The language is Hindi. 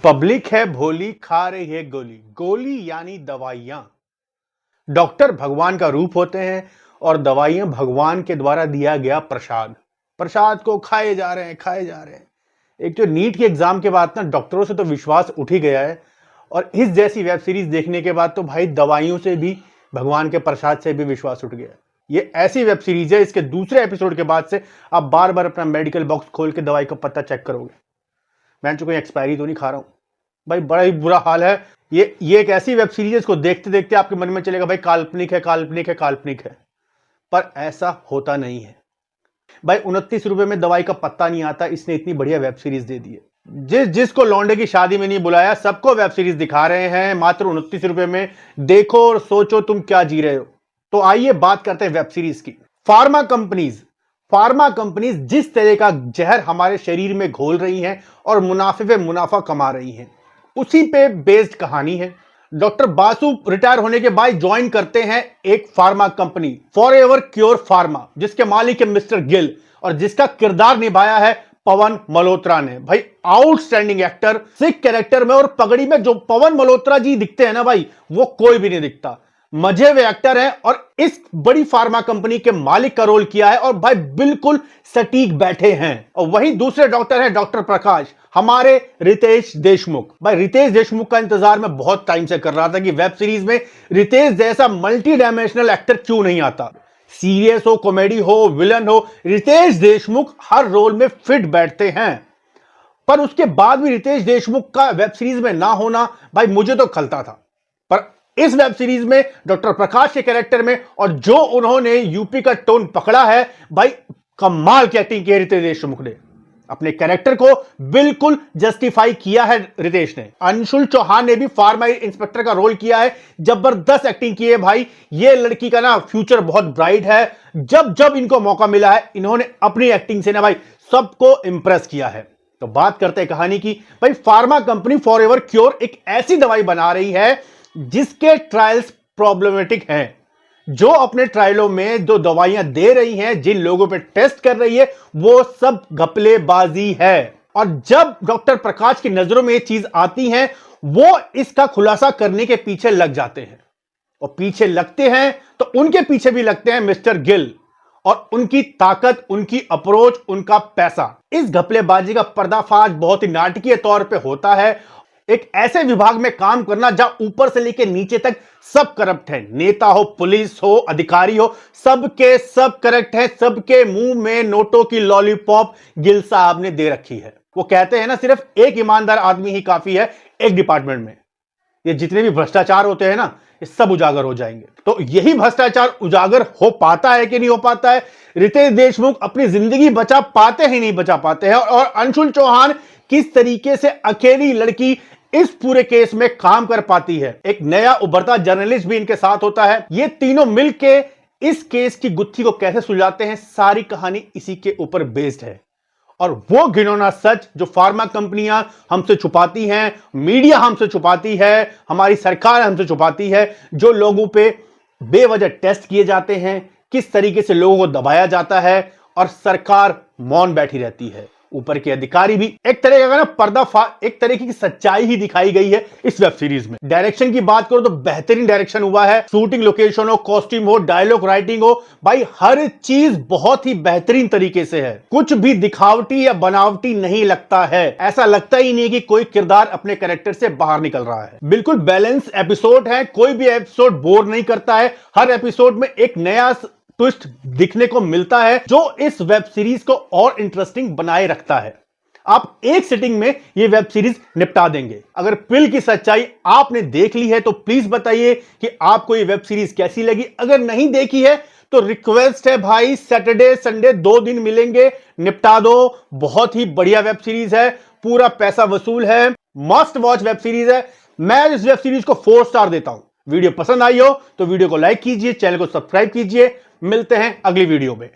पब्लिक है भोली, खा रही है गोली। गोली यानी दवाइयां। डॉक्टर भगवान का रूप होते हैं और दवाइयां भगवान के द्वारा दिया गया प्रसाद। प्रसाद को खाए जा रहे हैं, खाए जा रहे हैं। एक जो नीट के एग्जाम के बाद ना डॉक्टरों से तो विश्वास उठ ही गया है, और इस जैसी वेब सीरीज देखने के बाद तो भाई दवाइयों से भी, भगवान के प्रसाद से भी विश्वास उठ गया। ये ऐसी वेब सीरीज है, इसके दूसरे एपिसोड के बाद से आप बार बार अपना मेडिकल बॉक्स खोल के दवाई का पत्ता चेक करोगे। मैं तो कोई एक्सपायरी तो नहीं खा रहा हूं भाई, बड़ा ही बुरा हाल है। ये एक ऐसी वेब सीरीज है, इसको देखते देखते आपके मन में चलेगा भाई काल्पनिक है, काल्पनिक है, काल्पनिक है, पर ऐसा होता नहीं है भाई। 29 रुपए में दवाई का पत्ता नहीं आता, इसने इतनी बढ़िया वेब सीरीज दे दी है। जिसको लौंडे की शादी में नहीं बुलाया, सबको वेब सीरीज दिखा रहे हैं मात्र 29 रुपए में। देखो और सोचो तुम क्या जी रहे हो। तो आइए बात करते हैं वेब सीरीज की। फार्मा कंपनीज जिस तरह का जहर हमारे शरीर में घोल रही हैं और मुनाफे पे मुनाफा कमा रही हैं, उसी पे बेस्ड कहानी है। डॉक्टर बासु रिटायर होने के बाद ज्वाइन करते हैं एक pharma company, forever cure pharma, जिसके मालिक है मिस्टर गिल और जिसका किरदार निभाया है पवन मल्होत्रा ने। भाई आउटस्टैंडिंग एक्टर, सिख कैरेक्टर में और पगड़ी में जो पवन मल्होत्रा जी दिखते हैं ना भाई, वो कोई भी नहीं दिखता। मजे हुए एक्टर हैं और इस बड़ी फार्मा कंपनी के मालिक का रोल किया है और भाई बिल्कुल सटीक बैठे हैं। और वहीं दूसरे डॉक्टर हैं डॉक्टर प्रकाश, हमारे रितेश देशमुख। भाई रितेश देशमुख का इंतजार मैं बहुत टाइम से कर रहा था कि वेब सीरीज में रितेश जैसा मल्टी डायमेंशनल एक्टर क्यों नहीं आता। सीरियस हो, कॉमेडी हो, विलन हो, रितेश देशमुख हर रोल में फिट बैठते हैं। पर उसके बाद भी रितेश देशमुख का वेब सीरीज में ना होना भाई मुझे तो खलता था। पर इस वेब सीरीज में डॉक्टर प्रकाश के कैरेक्टर में और जो उन्होंने यूपी का टोन पकड़ा है भाई, कमाल की एक्टिंग की है रितेश देशमुख ने। अपने कैरेक्टर को बिल्कुल जस्टिफाई किया है रितेश ने। अंशुल चौहान ने भी फार्मा इंस्पेक्टर का रोल किया है, जबरदस्त एक्टिंग की है भाई। ये लड़की का ना फ्यूचर बहुत ब्राइट है। जब जब इनको मौका मिला है, इन्होंने अपनी एक्टिंग से ना भाई सबको इंप्रेस किया है। तो बात करते हैं कहानी की। भाई फार्मा कंपनी फॉरएवर क्योर एक ऐसी दवाई बना रही है जिसके ट्रायल्स प्रॉब्लमेटिक हैं। जो अपने ट्रायलों में जो दवाइयां दे रही हैं, जिन लोगों पे टेस्ट कर रही है, वो सब घपलेबाजी है। और जब डॉक्टर प्रकाश की नजरों में ये चीज आती है, वो इसका खुलासा करने के पीछे लग जाते हैं। और पीछे लगते हैं तो उनके पीछे भी लगते हैं मिस्टर गिल और उनकी ताकत, उनकी अप्रोच, उनका पैसा। इस घपलेबाजी का पर्दाफाश बहुत ही नाटकीय तौर पे होता है। एक ऐसे विभाग में काम करना जहां ऊपर से लेकर नीचे तक सब करप्ट है, नेता हो, पुलिस हो, अधिकारी हो, सबके सब करप्ट है। सबके मुंह में नोटों की लॉलीपॉप गिल साहब ने दे रखी है। वो कहते हैं ना, सिर्फ एक ईमानदार आदमी ही काफी है एक डिपार्टमेंट में। ये जितने भी भ्रष्टाचार होते हैं ना, ये सब उजागर हो जाएंगे। तो यही भ्रष्टाचार उजागर हो पाता है कि नहीं हो पाता है? रितेश देशमुख अपनी जिंदगी बचा पाते ही नहीं बचा पाते हैं। और अंशुल चौहान किस तरीके से अकेली लड़की इस पूरे केस में काम कर पाती है। एक नया उभरता जर्नलिस्ट भी इनके साथ होता है। ये तीनों मिलके इस केस की गुत्थी को कैसे सुलझाते हैं, सारी कहानी इसी के ऊपर बेस्ड है। और वो घिनौना सच जो फार्मा कंपनियां हमसे छुपाती हैं, मीडिया हमसे छुपाती है, हमारी सरकार हमसे छुपाती है, जो लोगों पे बेवजह टेस्ट किए जाते हैं, किस तरीके से लोगों को दबाया जाता है और सरकार मौन बैठी रहती है। ऊपर के अधिकारी भी एक तरह का ना एक तरीके की सच्चाई ही दिखाई गई है इस वेब सीरीज में। डायरेक्शन की बात करो तो बेहतरीन डायरेक्शन हुआ है। शूटिंग लोकेशन हो, कॉस्ट्यूम हो, डायलॉग राइटिंग हो, भाई हर चीज बहुत ही बेहतरीन तरीके से है। कुछ भी दिखावटी या बनावटी नहीं लगता है। ऐसा लगता ही नहीं कि कोई किरदार अपने कैरेक्टर से बाहर निकल रहा है। बिल्कुल बैलेंस एपिसोड है, कोई भी एपिसोड बोर नहीं करता है। हर एपिसोड में एक नया ट्विस्ट दिखने को मिलता है जो इस वेब सीरीज को और इंटरेस्टिंग बनाए रखता है। आप एक सिटिंग में ये वेब सीरीज निपटा देंगे। अगर पिल की सच्चाई आपने देख ली है तो प्लीज बताइए कि आपको ये वेब सीरीज कैसी लगी। अगर नहीं देखी है तो रिक्वेस्ट है भाई, सैटरडे संडे 2 दिन मिलेंगे, निपटा दो। बहुत ही बढ़िया वेब सीरीज है, पूरा पैसा वसूल है, मस्ट वॉच वेब सीरीज है। मैं इस वेब सीरीज को 4 स्टार देता हूं। वीडियो पसंद आई हो तो वीडियो को लाइक कीजिए, चैनल को सब्सक्राइब कीजिए। मिलते हैं अगली वीडियो में।